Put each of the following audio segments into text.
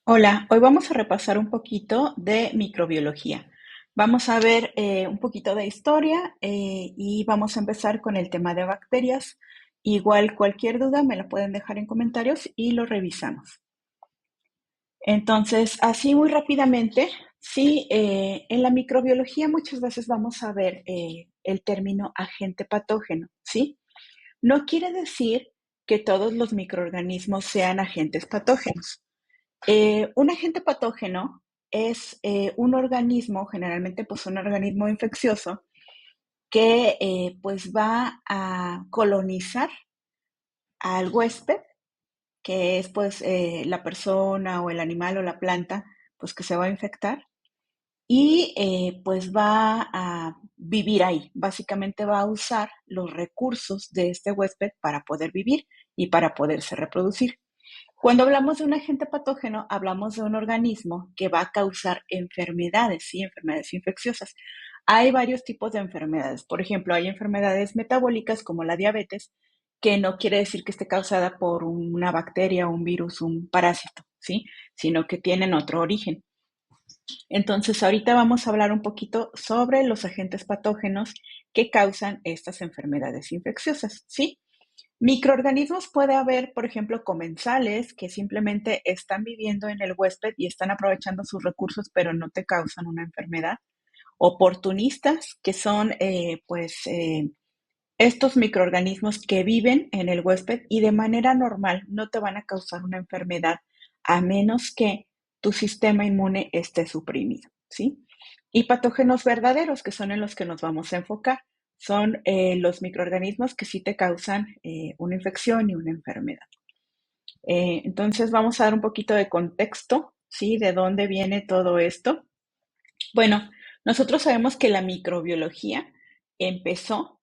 Hola, hoy vamos a repasar un poquito de microbiología. Vamos a ver un poquito de historia y vamos a empezar con el tema de bacterias. Igual cualquier duda me la pueden dejar en comentarios y lo revisamos. Entonces, así muy rápidamente, sí, en la microbiología muchas veces vamos a ver el término agente patógeno, ¿sí? No quiere decir que todos los microorganismos sean agentes patógenos. Un agente patógeno es un organismo, generalmente pues un organismo infeccioso, que pues va a colonizar al huésped, que es pues la persona o el animal o la planta, pues que se va a infectar y pues va a vivir ahí. Básicamente va a usar los recursos de este huésped para poder vivir y para poderse reproducir. Cuando hablamos de un agente patógeno, hablamos de un organismo que va a causar enfermedades, ¿sí? Enfermedades infecciosas. Hay varios tipos de enfermedades. Por ejemplo, hay enfermedades metabólicas como la diabetes, que no quiere decir que esté causada por una bacteria, un virus, un parásito, ¿sí? Sino que tienen otro origen. Entonces, ahorita vamos a hablar un poquito sobre los agentes patógenos que causan estas enfermedades infecciosas, ¿sí? Microorganismos puede haber, por ejemplo, comensales que simplemente están viviendo en el huésped y están aprovechando sus recursos, pero no te causan una enfermedad. Oportunistas, que son, estos microorganismos que viven en el huésped y de manera normal no te van a causar una enfermedad a menos que tu sistema inmune esté suprimido, ¿sí? Y patógenos verdaderos, que son en los que nos vamos a enfocar, son los microorganismos que sí te causan una infección y una enfermedad. Entonces vamos a dar un poquito de contexto, ¿sí? De dónde viene todo esto. Bueno, nosotros sabemos que la microbiología empezó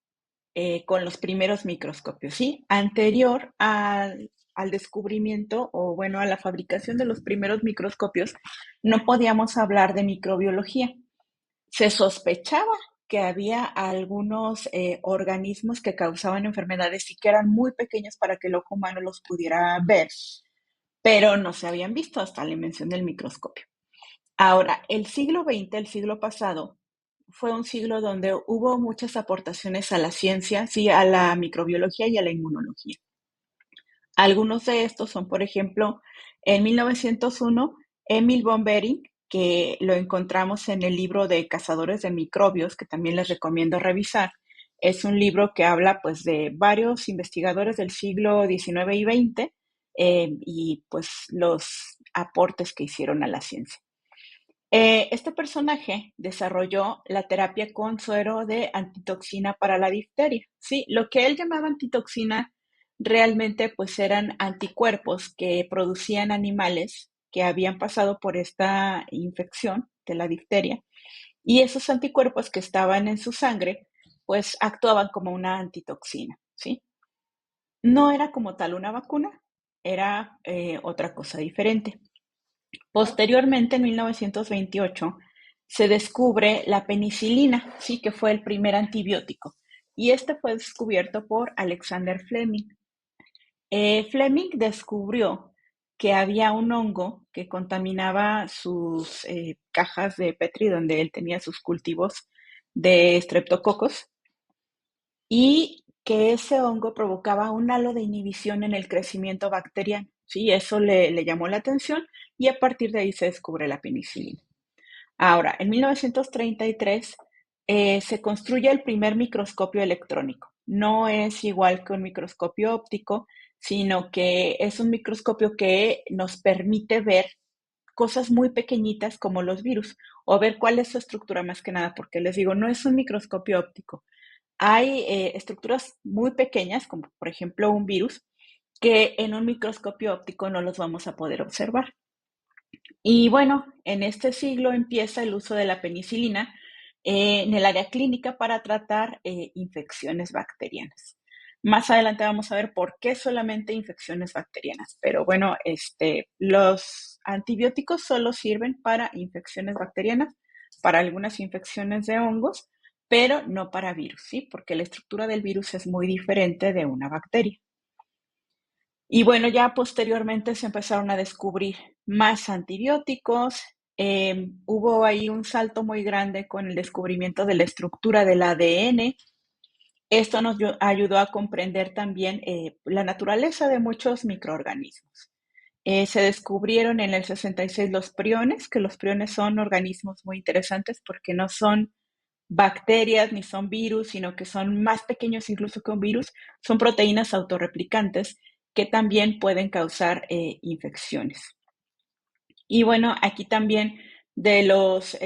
con los primeros microscopios, ¿sí? Anterior al descubrimiento o bueno, a la fabricación de los primeros microscopios, no podíamos hablar de microbiología. Se sospechaba que había algunos organismos que causaban enfermedades y que eran muy pequeños para que el ojo humano los pudiera ver, pero no se habían visto hasta la invención del microscopio. Ahora, el siglo XX, el siglo pasado, fue un siglo donde hubo muchas aportaciones a la ciencia, sí, a la microbiología y a la inmunología. Algunos de estos son, por ejemplo, en 1901, Emil von Behring, que lo encontramos en el libro de Cazadores de Microbios, que también les recomiendo revisar. Es un libro que habla pues de varios investigadores del siglo XIX y XX y pues los aportes que hicieron a la ciencia. Este personaje desarrolló la terapia con suero de antitoxina para la difteria. Sí, lo que él llamaba antitoxina realmente pues eran anticuerpos que producían animales que habían pasado por esta infección de la difteria y esos anticuerpos que estaban en su sangre pues actuaban como una antitoxina, ¿sí? No era como tal una vacuna, era otra cosa diferente. Posteriormente, en 1928, se descubre la penicilina, sí, que fue el primer antibiótico. Y este fue descubierto por Alexander Fleming. Fleming descubrió que había un hongo que contaminaba sus cajas de Petri, donde él tenía sus cultivos de streptococos, y que ese hongo provocaba un halo de inhibición en el crecimiento bacteriano. Sí, eso le llamó la atención y a partir de ahí se descubre la penicilina. Ahora, en 1933 se construye el primer microscopio electrónico. No es igual que un microscopio óptico, sino que es un microscopio que nos permite ver cosas muy pequeñitas como los virus o ver cuál es su estructura más que nada, porque les digo, no es un microscopio óptico. Hay estructuras muy pequeñas, como por ejemplo un virus, que en un microscopio óptico no los vamos a poder observar. Y bueno, en este siglo empieza el uso de la penicilina en el área clínica para tratar infecciones bacterianas. Más adelante vamos a ver por qué solamente infecciones bacterianas, pero bueno, los antibióticos solo sirven para infecciones bacterianas, para algunas infecciones de hongos, pero no para virus, ¿sí? Porque la estructura del virus es muy diferente de una bacteria. Y bueno, ya posteriormente se empezaron a descubrir más antibióticos. Hubo ahí un salto muy grande con el descubrimiento de la estructura del ADN. Esto nos ayudó a comprender también la naturaleza de muchos microorganismos. Se descubrieron en el 66 los priones, que los priones son organismos muy interesantes porque no son bacterias ni son virus, sino que son más pequeños incluso que un virus, son proteínas autorreplicantes que también pueden causar infecciones. Y bueno, aquí también de los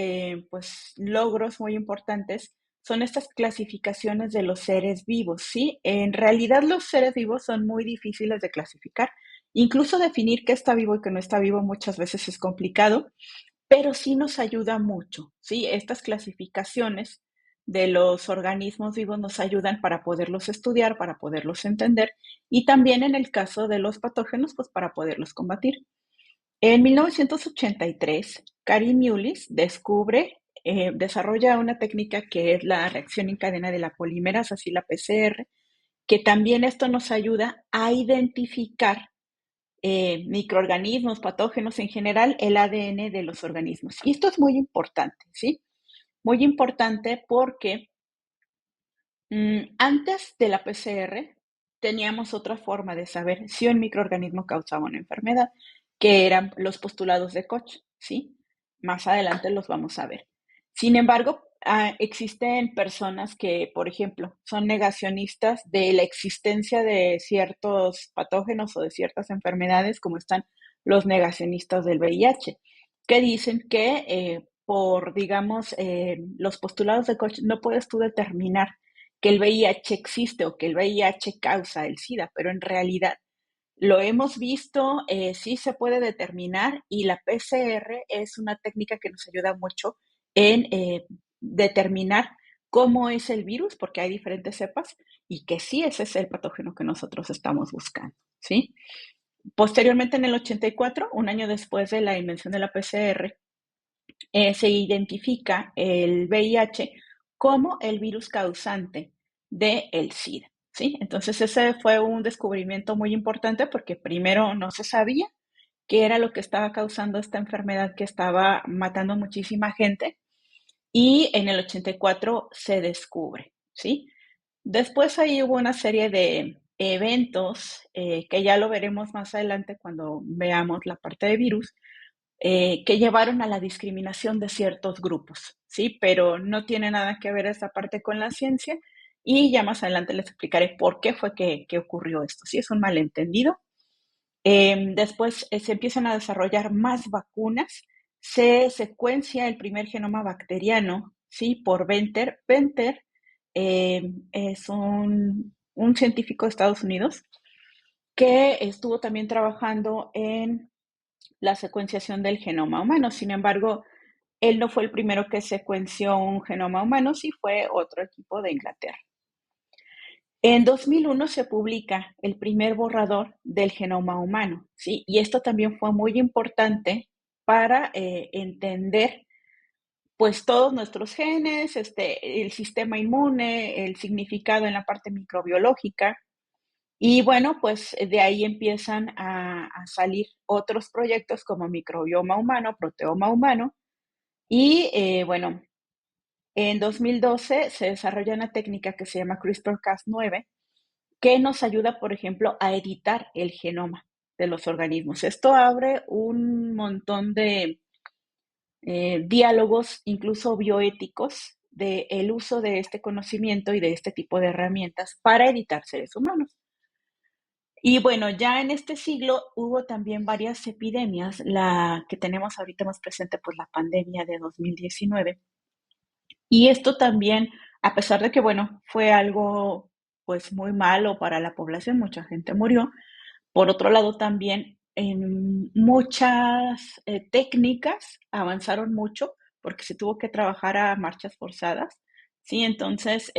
pues, logros muy importantes son estas clasificaciones de los seres vivos, ¿sí? En realidad los seres vivos son muy difíciles de clasificar. Incluso definir qué está vivo y qué no está vivo muchas veces es complicado, pero sí nos ayuda mucho, ¿sí? Estas clasificaciones de los organismos vivos nos ayudan para poderlos estudiar, para poderlos entender y también en el caso de los patógenos, pues para poderlos combatir. En 1983, Karin Mullis desarrolla una técnica que es la reacción en cadena de la polimerasa, así la PCR, que también esto nos ayuda a identificar microorganismos, patógenos, en general, el ADN de los organismos. Y esto es muy importante, ¿sí? Muy importante porque antes de la PCR teníamos otra forma de saber si un microorganismo causaba una enfermedad, que eran los postulados de Koch, ¿sí? Más adelante los vamos a ver. Sin embargo, existen personas que, por ejemplo, son negacionistas de la existencia de ciertos patógenos o de ciertas enfermedades, como están los negacionistas del VIH, que dicen que por, digamos, los postulados de Koch no puedes tú determinar que el VIH existe o que el VIH causa el SIDA, pero en realidad lo hemos visto, sí se puede determinar y la PCR es una técnica que nos ayuda mucho en determinar cómo es el virus, porque hay diferentes cepas, y que sí ese es el patógeno que nosotros estamos buscando, ¿sí? Posteriormente, en el 84, un año después de la invención de la PCR, se identifica el VIH como el virus causante del SIDA, ¿sí? Entonces ese fue un descubrimiento muy importante porque primero no se sabía qué era lo que estaba causando esta enfermedad que estaba matando a muchísima gente y en el 84 se descubre, ¿sí? Después ahí hubo una serie de eventos que ya lo veremos más adelante cuando veamos la parte de virus, que llevaron a la discriminación de ciertos grupos, ¿sí? Pero no tiene nada que ver esa parte con la ciencia y ya más adelante les explicaré por qué fue que ocurrió esto, ¿sí? Es un malentendido. Después se empiezan a desarrollar más vacunas, se secuencia el primer genoma bacteriano, ¿sí? Por Venter. Venter es un científico de Estados Unidos que estuvo también trabajando en la secuenciación del genoma humano. Sin embargo, él no fue el primero que secuenció un genoma humano, sí fue otro equipo de Inglaterra. En 2001 se publica el primer borrador del genoma humano, ¿sí? Y esto también fue muy importante para entender pues todos nuestros genes, el sistema inmune, el significado en la parte microbiológica. Y bueno, pues de ahí empiezan a salir otros proyectos como microbioma humano, proteoma humano. Y bueno, en 2012 se desarrolla una técnica que se llama CRISPR-Cas9, que nos ayuda, por ejemplo, a editar el genoma de los organismos. Esto abre un montón de diálogos, incluso bioéticos, del uso de este conocimiento y de este tipo de herramientas para editar seres humanos. Y bueno, ya en este siglo hubo también varias epidemias, la que tenemos ahorita más presente, pues la pandemia de 2019. Y esto también, a pesar de que, bueno, fue algo pues muy malo para la población, mucha gente murió. Por otro lado, también en muchas técnicas avanzaron mucho porque se tuvo que trabajar a marchas forzadas, ¿sí? Entonces,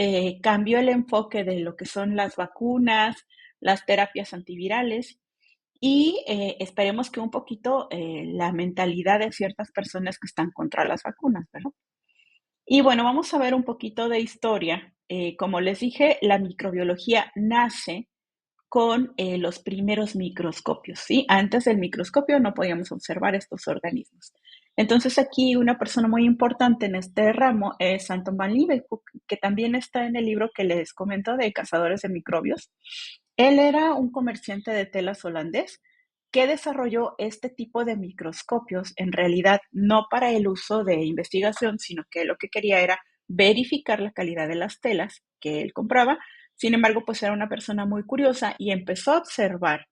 cambió el enfoque de lo que son las vacunas, las terapias antivirales y esperemos que un poquito la mentalidad de ciertas personas que están contra las vacunas, ¿verdad? Y bueno, vamos a ver un poquito de historia. Como les dije, la microbiología nace con los primeros microscopios, ¿sí? Antes del microscopio no podíamos observar estos organismos. Entonces aquí una persona muy importante en este ramo es Anton van Leeuwenhoek, que también está en el libro que les comento de Cazadores de Microbios. Él era un comerciante de telas holandés que desarrolló este tipo de microscopios, en realidad no para el uso de investigación, sino que lo que quería era verificar la calidad de las telas que él compraba. Sin embargo, pues era una persona muy curiosa y empezó a observar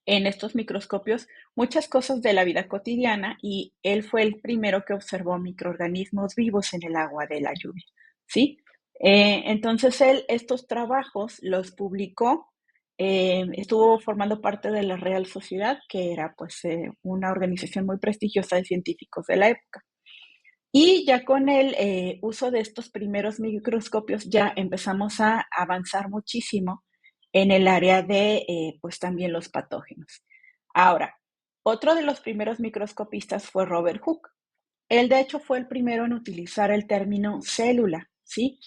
en estos microscopios muchas cosas de la vida cotidiana y él fue el primero que observó microorganismos vivos en el agua de la lluvia, ¿sí? Entonces él estos trabajos los publicó, estuvo formando parte de la Real Sociedad, que era pues una organización muy prestigiosa de científicos de la época. Y ya con el uso de estos primeros microscopios ya empezamos a avanzar muchísimo en el área de, pues también los patógenos. Ahora, otro de los primeros microscopistas fue Robert Hooke. Él, de hecho, fue el primero en utilizar el término célula, ¿sí?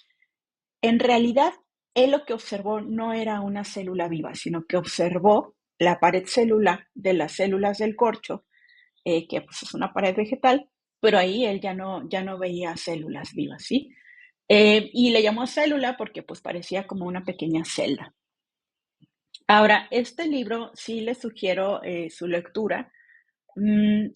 En realidad, él lo que observó no era una célula viva, sino que observó la pared celular de las células del corcho, que pues, es una pared vegetal, pero ahí él ya no veía células vivas, ¿sí? Y le llamó célula porque pues parecía como una pequeña celda. Ahora, este libro sí les sugiero su lectura. Mm,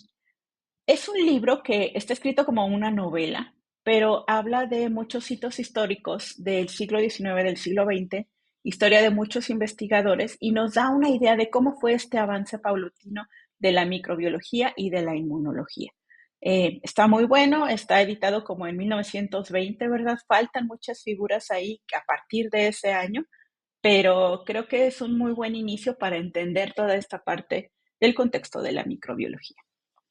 es un libro que está escrito como una novela, pero habla de muchos hitos históricos del siglo XIX, del siglo XX, historia de muchos investigadores y nos da una idea de cómo fue este avance paulatino de la microbiología y de la inmunología. Está muy bueno, está editado como en 1920, ¿verdad? Faltan muchas figuras ahí a partir de ese año, pero creo que es un muy buen inicio para entender toda esta parte del contexto de la microbiología.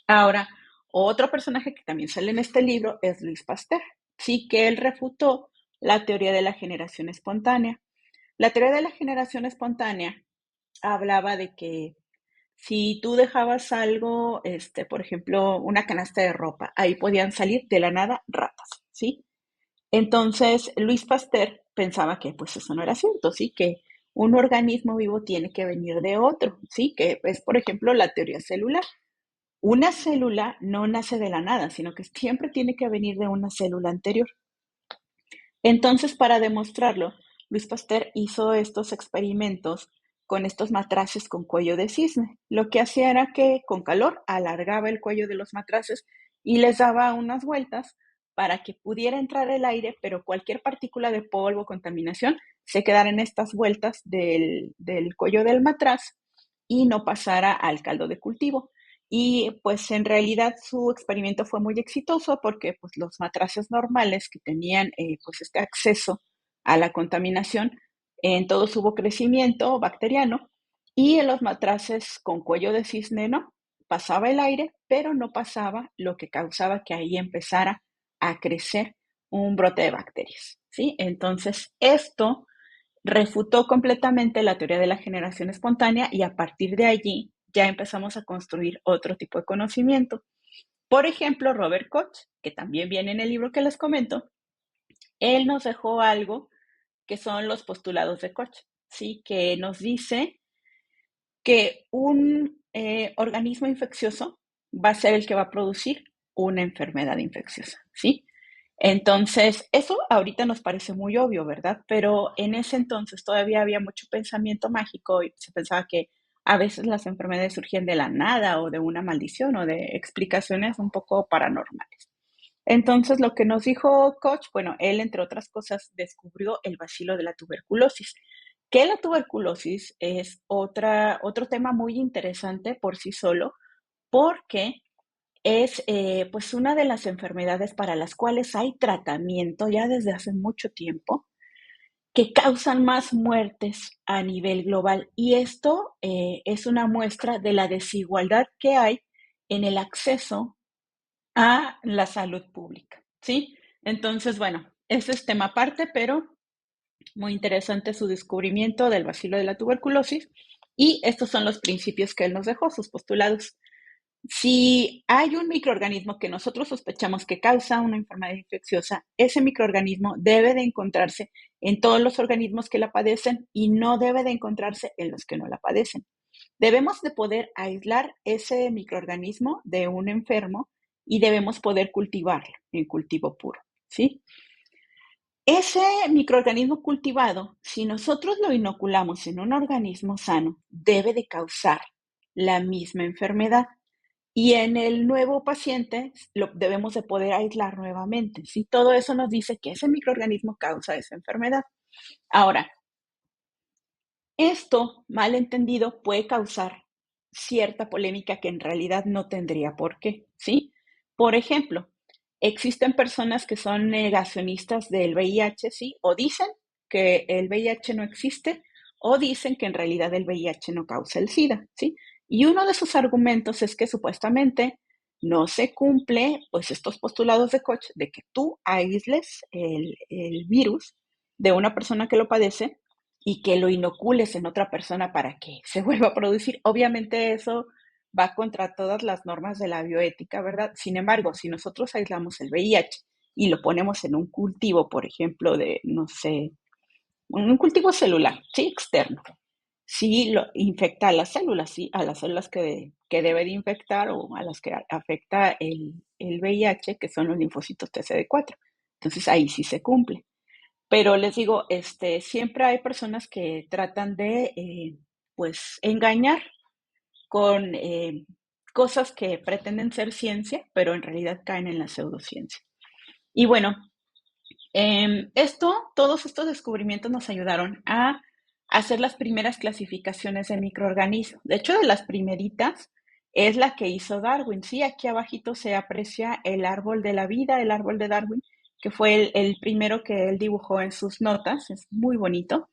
Ahora, otro personaje que también sale en este libro es Luis Pasteur. Sí que él refutó la teoría de la generación espontánea. La teoría de la generación espontánea hablaba de que si tú dejabas algo, por ejemplo, una canasta de ropa, ahí podían salir de la nada ratas, ¿sí? Entonces, Luis Pasteur pensaba que pues eso no era cierto, ¿sí? Que un organismo vivo tiene que venir de otro, ¿sí? Que es, por ejemplo, la teoría celular. Una célula no nace de la nada, sino que siempre tiene que venir de una célula anterior. Entonces, para demostrarlo, Luis Pasteur hizo estos experimentos con estos matraces con cuello de cisne. Lo que hacía era que con calor alargaba el cuello de los matraces y les daba unas vueltas para que pudiera entrar el aire, pero cualquier partícula de polvo o contaminación se quedara en estas vueltas del cuello del matraz y no pasara al caldo de cultivo. Y pues en realidad su experimento fue muy exitoso porque pues los matraces normales que tenían pues este acceso a la contaminación, en todos hubo crecimiento bacteriano y en los matraces con cuello de cisne no, pasaba el aire, pero no pasaba lo que causaba que ahí empezara a crecer un brote de bacterias, ¿sí? Entonces esto refutó completamente la teoría de la generación espontánea y a partir de allí ya empezamos a construir otro tipo de conocimiento. Por ejemplo, Robert Koch, que también viene en el libro que les comento, él nos dejó algo que son los postulados de Koch, ¿sí? Que nos dice que un organismo infeccioso va a ser el que va a producir una enfermedad infecciosa, ¿sí? Entonces, eso ahorita nos parece muy obvio, ¿verdad? Pero en ese entonces todavía había mucho pensamiento mágico y se pensaba que a veces las enfermedades surgían de la nada o de una maldición o de explicaciones un poco paranormales. Entonces, lo que nos dijo Koch, bueno, él, entre otras cosas, descubrió el bacilo de la tuberculosis, que la tuberculosis es otro tema muy interesante por sí solo, porque es pues una de las enfermedades para las cuales hay tratamiento ya desde hace mucho tiempo, que causan más muertes a nivel global. Y esto es una muestra de la desigualdad que hay en el acceso a la salud pública, ¿sí? Entonces, bueno, ese es tema aparte, pero muy interesante su descubrimiento del bacilo de la tuberculosis y estos son los principios que él nos dejó, sus postulados. Si hay un microorganismo que nosotros sospechamos que causa una enfermedad infecciosa, ese microorganismo debe de encontrarse en todos los organismos que la padecen y no debe de encontrarse en los que no la padecen. Debemos de poder aislar ese microorganismo de un enfermo y debemos poder cultivarlo en cultivo puro, ¿sí? Ese microorganismo cultivado, si nosotros lo inoculamos en un organismo sano, debe de causar la misma enfermedad. Y en el nuevo paciente lo debemos de poder aislar nuevamente, ¿sí? Todo eso nos dice que ese microorganismo causa esa enfermedad. Ahora, esto, mal entendido, puede causar cierta polémica que en realidad no tendría por qué, ¿sí? Por ejemplo, existen personas que son negacionistas del VIH, ¿sí? O dicen que el VIH no existe o dicen que en realidad el VIH no causa el SIDA, ¿sí? Y uno de sus argumentos es que supuestamente no se cumple, pues, estos postulados de Koch de que tú aísles el virus de una persona que lo padece y que lo inocules en otra persona para que se vuelva a producir. Obviamente eso va contra todas las normas de la bioética, ¿verdad? Sin embargo, si nosotros aislamos el VIH y lo ponemos en un cultivo, por ejemplo, de, no sé, un cultivo celular, ¿sí? Externo. Sí, lo infecta a las células, sí, a las células que debe de infectar o a las que afecta el VIH, que son los linfocitos TCD4. Entonces ahí sí se cumple. Pero les digo, siempre hay personas que tratan de, pues, engañar con cosas que pretenden ser ciencia, pero en realidad caen en la pseudociencia. Y bueno, todos estos descubrimientos nos ayudaron a hacer las primeras clasificaciones de microorganismos. De hecho, de las primeritas es la que hizo Darwin. Sí, aquí abajito se aprecia el árbol de la vida, el árbol de Darwin, que fue el primero que él dibujó en sus notas. Es muy bonito.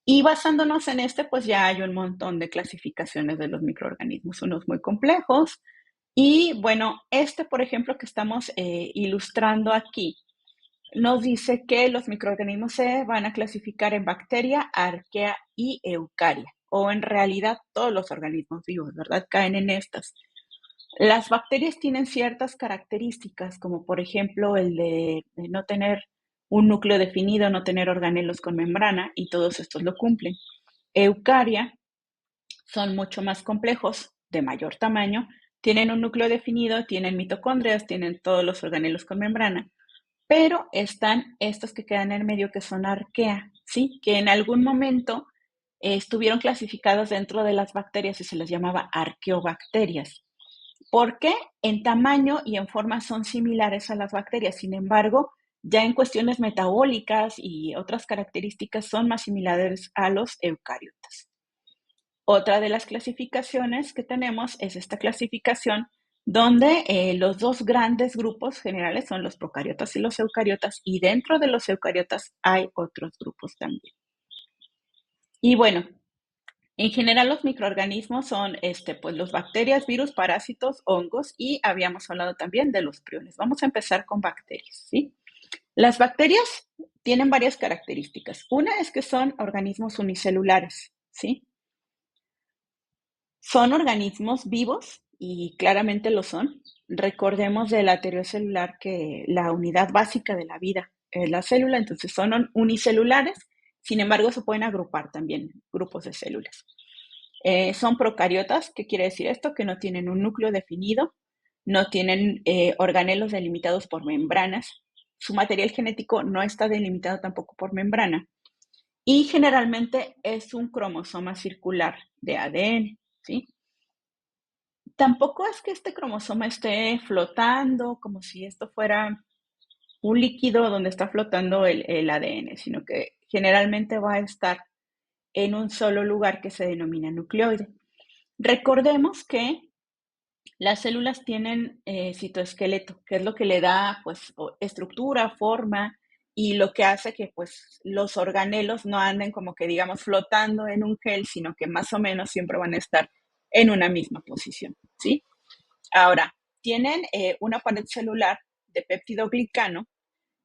Y basándonos en pues ya hay un montón de clasificaciones de los microorganismos, unos muy complejos. Y bueno, por ejemplo, que estamos ilustrando aquí, nos dice que los microorganismos se van a clasificar en bacteria, arquea y eucaria, o en realidad todos los organismos vivos, ¿verdad? Caen en estas. Las bacterias tienen ciertas características, como por ejemplo el de no tener un núcleo definido, no tener organelos con membrana, y todos estos lo cumplen. Eucaria son mucho más complejos, de mayor tamaño, tienen un núcleo definido, tienen mitocondrias, tienen todos los organelos con membrana, pero están estos que quedan en medio que son arquea, ¿sí? Que en algún momento estuvieron clasificados dentro de las bacterias y se les llamaba arqueobacterias. ¿Por qué? En tamaño y en forma son similares a las bacterias, sin embargo, ya en cuestiones metabólicas y otras características son más similares a los eucariotas. Otra de las clasificaciones que tenemos es esta clasificación donde los dos grandes grupos generales son los procariotas y los eucariotas, y dentro de los eucariotas hay otros grupos también. Y bueno, en general los microorganismos son pues los bacterias, virus, parásitos, hongos, y habíamos hablado también de los priones. Vamos a empezar con bacterias, ¿sí? Las bacterias tienen varias características. Una es que son organismos unicelulares, ¿sí? Son organismos vivos y claramente lo son. Recordemos de la teoría celular que la unidad básica de la vida es la célula, entonces son unicelulares, sin embargo se pueden agrupar también grupos de células. Son procariotas. ¿Qué quiere decir esto? Que no tienen un núcleo definido, no tienen organelos delimitados por membranas, su material genético no está delimitado tampoco por membrana, y generalmente es un cromosoma circular de ADN, ¿sí? Tampoco es que este cromosoma esté flotando como si esto fuera un líquido donde está flotando el ADN, sino que generalmente va a estar en un solo lugar que se denomina nucleoide. Recordemos que las células tienen citoesqueleto, que es lo que le da pues estructura, forma, y lo que hace que pues los organelos no anden como que digamos flotando en un gel, sino que más o menos siempre van a estar en una misma posición, ¿sí? Ahora, tienen una pared celular de péptidoglicano,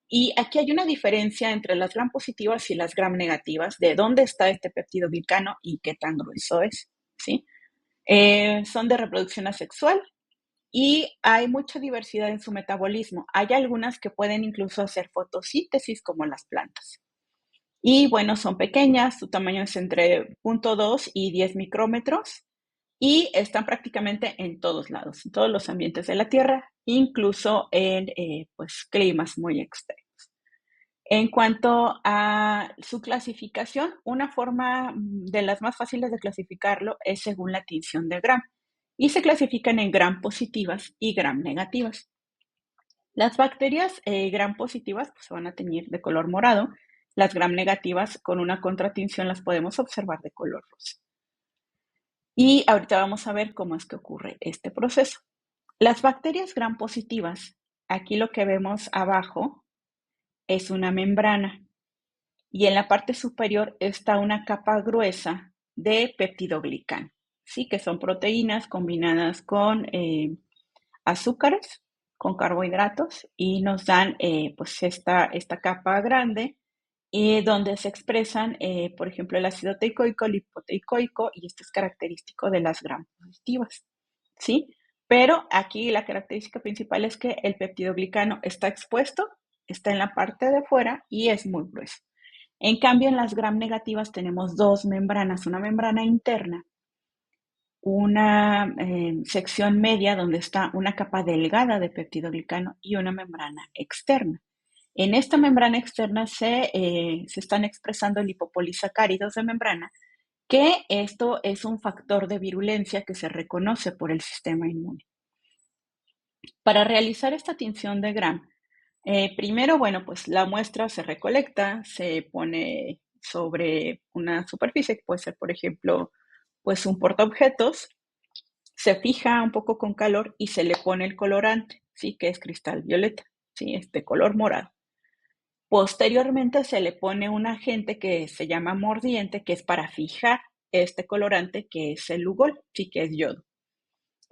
y aquí hay una diferencia entre las gram positivas y las gram negativas, de dónde está este péptidoglicano y qué tan grueso es, ¿sí? Son de reproducción asexual, y hay mucha diversidad en su metabolismo. Hay algunas que pueden incluso hacer fotosíntesis como las plantas. Y bueno, son pequeñas, su tamaño es entre 0.2 y 10 micrómetros y están prácticamente en todos lados, en todos los ambientes de la Tierra, incluso en pues, climas muy extremos. En cuanto a su clasificación, una forma de las más fáciles de clasificarlo es según la tinción de Gram y se clasifican en Gram positivas y Gram negativas. Las bacterias Gram positivas pues, se van a teñir de color morado, las Gram negativas con una contratinción las podemos observar de color rosa. Y ahorita vamos a ver cómo es que ocurre este proceso. Las bacterias Gram positivas, aquí lo que vemos abajo es una membrana y en la parte superior está una capa gruesa de peptidoglicano, ¿sí? Que son proteínas combinadas con azúcares, con carbohidratos y nos dan pues esta capa grande donde se expresan, por ejemplo, el ácido teicoico, el lipoteicoico, y esto es característico de las gram positivas, ¿sí? Pero aquí la característica principal es que el peptidoglicano está expuesto, está en la parte de fuera y es muy grueso. En cambio, en las gram negativas tenemos dos membranas, una membrana interna, una sección media donde está una capa delgada de peptidoglicano y una membrana externa. En esta membrana externa se están expresando lipopolisacáridos de membrana, que esto es un factor de virulencia que se reconoce por el sistema inmune. Para realizar esta tinción de Gram, primero, bueno, pues la muestra se recolecta, se pone sobre una superficie, que puede ser, por ejemplo, pues un portaobjetos, se fija un poco con calor y se le pone el colorante, ¿sí? Que es cristal violeta, ¿sí? Este color morado. Posteriormente se le pone un agente que se llama mordiente, que es para fijar este colorante, que es el Lugol, sí, que es yodo.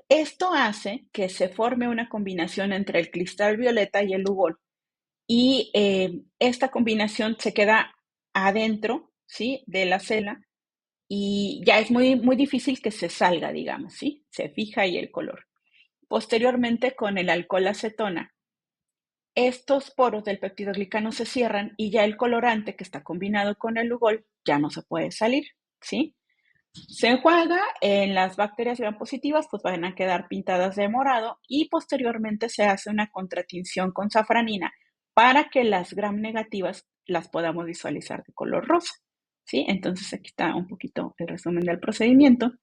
Esto hace que se forme una combinación entre el cristal violeta y el Lugol. Y esta combinación se queda adentro, ¿sí? De la célula y ya es muy, muy difícil que se salga, digamos, ¿sí? Se fija ahí el color. Posteriormente, con el alcohol acetona, estos poros del peptidoglicano se cierran y ya el colorante que está combinado con el Lugol ya no se puede salir, ¿sí? Se enjuaga, en las bacterias gram positivas pues van a quedar pintadas de morado y posteriormente se hace una contratinción con safranina para que las gram negativas las podamos visualizar de color rosa, ¿sí? Entonces aquí está un poquito el resumen del procedimiento.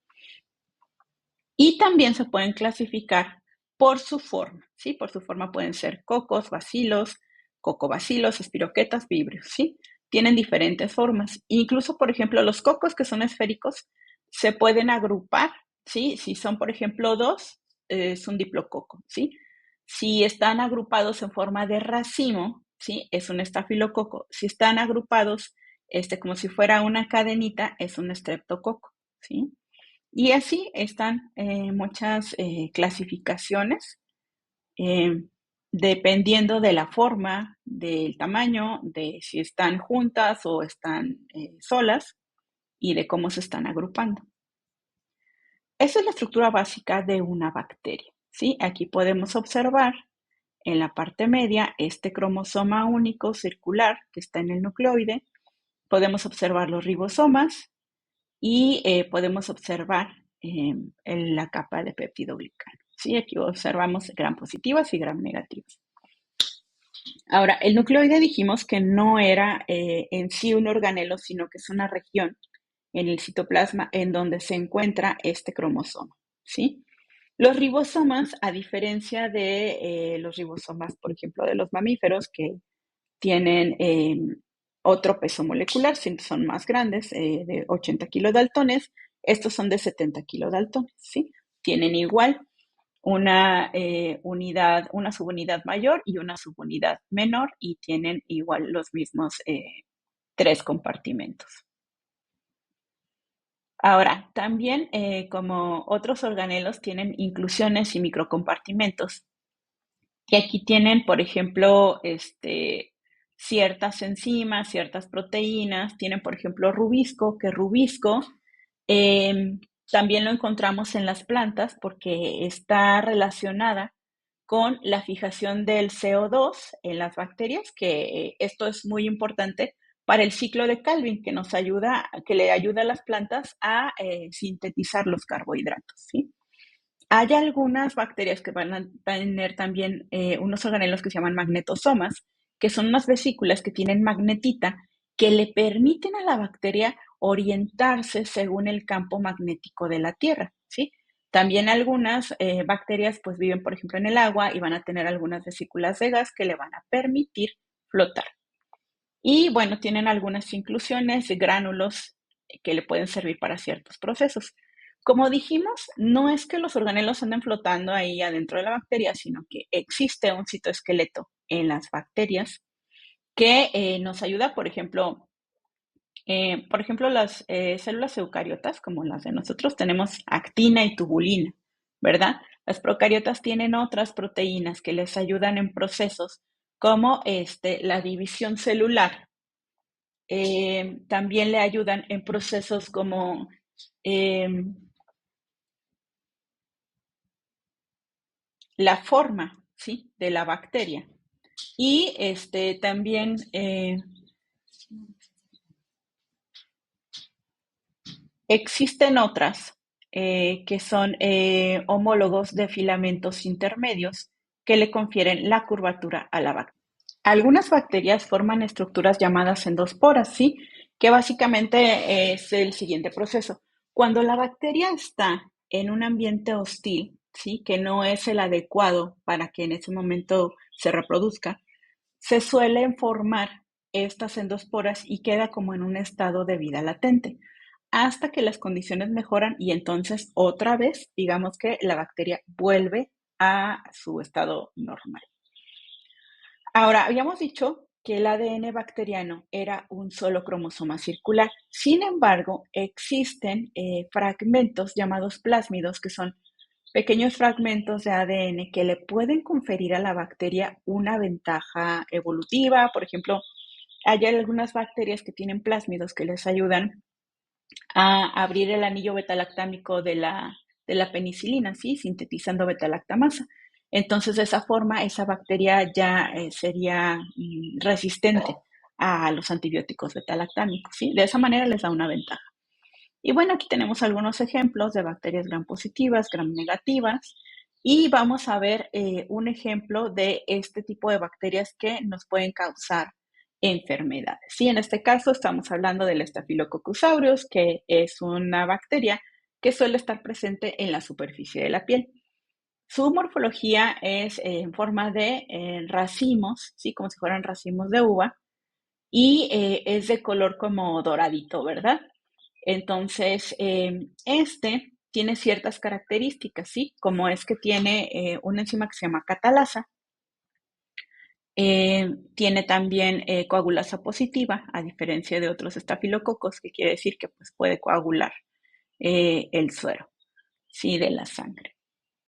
Y también se pueden clasificar por su forma, ¿sí? Por su forma pueden ser cocos, bacilos, cocobacilos, espiroquetas, vibrios, ¿sí? Tienen diferentes formas. Incluso, por ejemplo, los cocos que son esféricos se pueden agrupar, ¿sí? Si son, por ejemplo, dos, es un diplococo, ¿sí? Si están agrupados en forma de racimo, ¿sí? Es un estafilococo. Si están agrupados, como si fuera una cadenita, es un streptococo, ¿sí? Y así están muchas clasificaciones, eh, dependiendo de la forma, del tamaño, de si están juntas o están solas y de cómo se están agrupando. Esa es la estructura básica de una bacteria, ¿sí? Aquí podemos observar en la parte media este cromosoma único circular que está en el nucleoide. Podemos observar los ribosomas y podemos observar en la capa de peptidoglicano. ¿Sí? Aquí observamos gram positivas y gram negativas. Ahora, el nucleoide dijimos que no era en sí un organelo, sino que es una región en el citoplasma en donde se encuentra este cromosoma. ¿Sí? Los ribosomas, a diferencia de los ribosomas, por ejemplo, de los mamíferos, que tienen otro peso molecular, son más grandes, de 80 kilodaltones, estos son de 70 kilodaltones, ¿sí? Tienen igual una unidad, una subunidad mayor y una subunidad menor y tienen igual los mismos 3 compartimentos. Ahora, también como otros organelos tienen inclusiones y microcompartimentos. Y aquí tienen, por ejemplo, ciertas enzimas, ciertas proteínas. Tienen, por ejemplo, rubisco, que rubisco También lo encontramos en las plantas porque está relacionada con la fijación del CO2 en las bacterias, que esto es muy importante para el ciclo de Calvin, que nos ayuda, que le ayuda a las plantas a sintetizar los carbohidratos, ¿sí? Hay algunas bacterias que van a tener también unos organelos que se llaman magnetosomas, que son unas vesículas que tienen magnetita que le permiten a la bacteria orientarse según el campo magnético de la Tierra, ¿sí? También algunas bacterias pues viven, por ejemplo, en el agua y van a tener algunas vesículas de gas que le van a permitir flotar. Y bueno, tienen algunas inclusiones, gránulos que le pueden servir para ciertos procesos. Como dijimos, no es que los organelos anden flotando ahí adentro de la bacteria, sino que existe un citoesqueleto en las bacterias que nos ayuda, por ejemplo, las células eucariotas, como las de nosotros, tenemos actina y tubulina, ¿verdad? Las procariotas tienen otras proteínas que les ayudan en procesos como la división celular. También le ayudan en procesos como eh, la forma, ¿sí?, de la bacteria. Y también existen otras que son homólogos de filamentos intermedios que le confieren la curvatura a la bacteria. Algunas bacterias forman estructuras llamadas endosporas, ¿sí? Que básicamente es el siguiente proceso. Cuando la bacteria está en un ambiente hostil, ¿sí? Que no es el adecuado para que en ese momento se reproduzca, se suelen formar estas endosporas y queda como en un estado de vida latente, hasta que las condiciones mejoran y entonces otra vez, digamos que la bacteria vuelve a su estado normal. Ahora, habíamos dicho que el ADN bacteriano era un solo cromosoma circular. Sin embargo, existen fragmentos llamados plásmidos, que son pequeños fragmentos de ADN que le pueden conferir a la bacteria una ventaja evolutiva. Por ejemplo, hay algunas bacterias que tienen plásmidos que les ayudan a abrir el anillo betalactámico de la penicilina, ¿sí? Sintetizando betalactamasa. Entonces, de esa forma, esa bacteria ya sería resistente a los antibióticos betalactámicos, ¿sí? De esa manera les da una ventaja. Y bueno, aquí tenemos algunos ejemplos de bacterias gram positivas, gram negativas, y vamos a ver un ejemplo de este tipo de bacterias que nos pueden causar enfermedades. Sí, en este caso estamos hablando del Staphylococcus aureus, que es una bacteria que suele estar presente en la superficie de la piel. Su morfología es en forma de racimos, ¿sí? Como si fueran racimos de uva, y es de color como doradito, ¿verdad? Entonces, tiene ciertas características, ¿sí? Como es que tiene una enzima que se llama catalasa, tiene también coagulasa positiva, a diferencia de otros estafilococos, que quiere decir que pues, puede coagular el suero, ¿sí? De la sangre.